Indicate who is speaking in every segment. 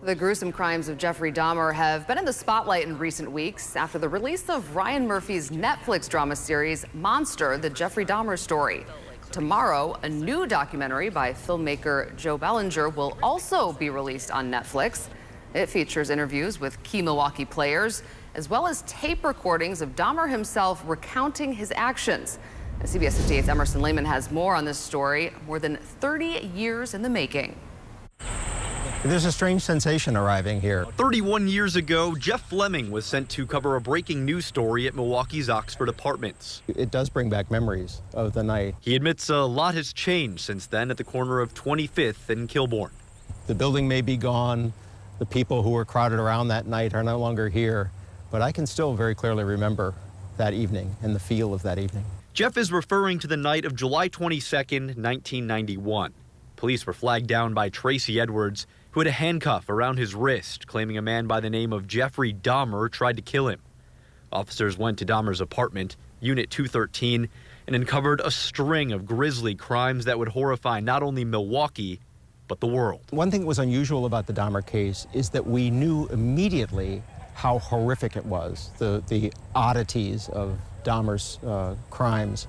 Speaker 1: The gruesome crimes of Jeffrey Dahmer have been in the spotlight in recent weeks after the release of Ryan Murphy's Netflix drama series Monster, the Jeffrey Dahmer story. Tomorrow, a new documentary by filmmaker Joe Bellinger will also be released on Netflix. It features interviews with key Milwaukee players, as well as tape recordings of Dahmer himself recounting his actions. CBS 58's Emerson Lehman has more on this story, more than 30 years in the making.
Speaker 2: There's a strange sensation arriving here.
Speaker 3: 31 years ago, Jeff Fleming was sent to cover a breaking news story at Milwaukee's Oxford Apartments.
Speaker 2: It does bring back memories of the night.
Speaker 3: He admits a lot has changed since then at the corner of 25th and Kilbourne.
Speaker 2: The building may be gone. The people who were crowded around that night are no longer here. But I can still very clearly remember that evening and the feel of that evening.
Speaker 3: Jeff is referring to the night of July 22nd, 1991. Police were flagged down by Tracy Edwards, who had a handcuff around his wrist, claiming a man by the name of Jeffrey Dahmer tried to kill him. Officers went to Dahmer's apartment, Unit 213, and uncovered a string of grisly crimes that would horrify not only Milwaukee, but the world.
Speaker 2: One thing that was unusual about the Dahmer case is that we knew immediately how horrific it was, the oddities of Dahmer's crimes.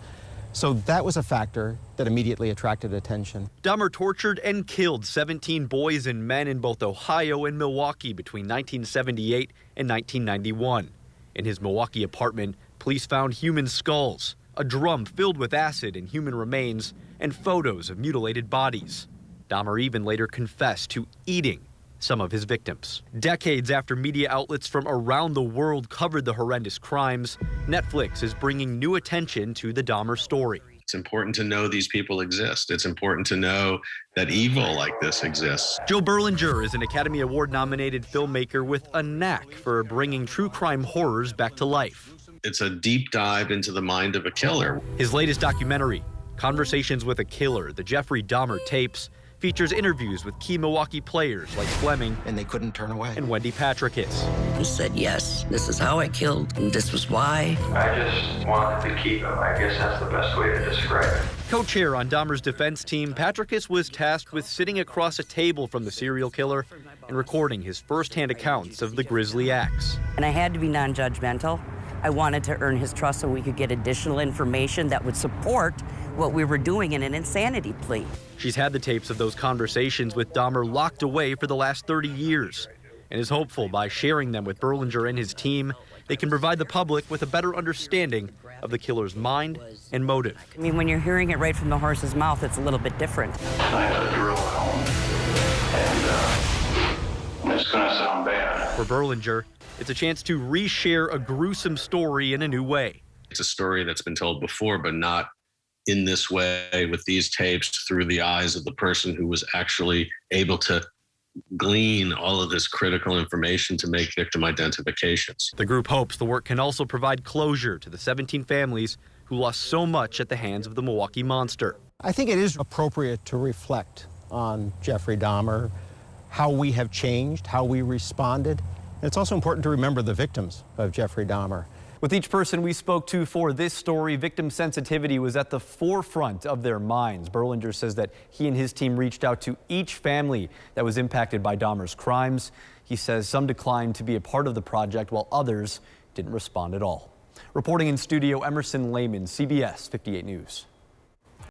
Speaker 2: So that was a factor that immediately attracted attention.
Speaker 3: Dahmer tortured and killed 17 boys and men in both Ohio and Milwaukee between 1978 and 1991. In his Milwaukee apartment, police found human skulls, a drum filled with acid and human remains, and photos of mutilated bodies. Dahmer even later confessed to eating some of his victims. Decades after media outlets from around the world covered the horrendous crimes, Netflix is bringing new attention to the Dahmer story.
Speaker 4: It's important to know these people exist. It's important to know that evil like this exists.
Speaker 3: Joe Berlinger is an Academy Award-nominated filmmaker with a knack for bringing true crime horrors back to life.
Speaker 4: It's a deep dive into the mind of a killer.
Speaker 3: His latest documentary, Conversations with a Killer, the Jeffrey Dahmer Tapes, features interviews with key Milwaukee players like Fleming
Speaker 2: And they couldn't turn away.
Speaker 3: and Wendy Patricus.
Speaker 5: He said, yes, this is how I killed, and this was why.
Speaker 6: I just wanted to keep him. I guess that's the best way to describe it.
Speaker 3: Co-chair on Dahmer's defense team, Patricus was tasked with sitting across a table from the serial killer and recording his firsthand accounts of the grisly acts.
Speaker 5: And I had to be non-judgmental. I wanted to earn his trust so we could get additional information that would support what we were doing in an insanity plea.
Speaker 3: She's had the tapes of those conversations with Dahmer locked away for the last 30 years and is hopeful by sharing them with Berlinger and his team, they can provide the public with a better understanding of the killer's mind and motive.
Speaker 5: I mean, when you're hearing it right from the horse's mouth, it's a little bit different.
Speaker 6: I had a drill at home, and it's going to sound bad.
Speaker 3: For Berlinger, it's a chance to reshare a gruesome story in a new way.
Speaker 4: It's a story that's been told before, but not in this way, with these tapes through the eyes of the person who was actually able to glean all of this critical information to make victim identifications.
Speaker 3: The group hopes the work can also provide closure to the 17 families who lost so much at the hands of the Milwaukee Monster.
Speaker 2: I think it is appropriate to reflect on Jeffrey Dahmer, how we have changed, how we responded. And it's also important to remember the victims of Jeffrey Dahmer.
Speaker 7: With each person we spoke to for this story, victim sensitivity was at the forefront of their minds. Berlinger says that he and his team reached out to each family that was impacted by Dahmer's crimes. He says some declined to be a part of the project while others didn't respond at all. Reporting in studio, Emerson Lehman, CBS 58 News.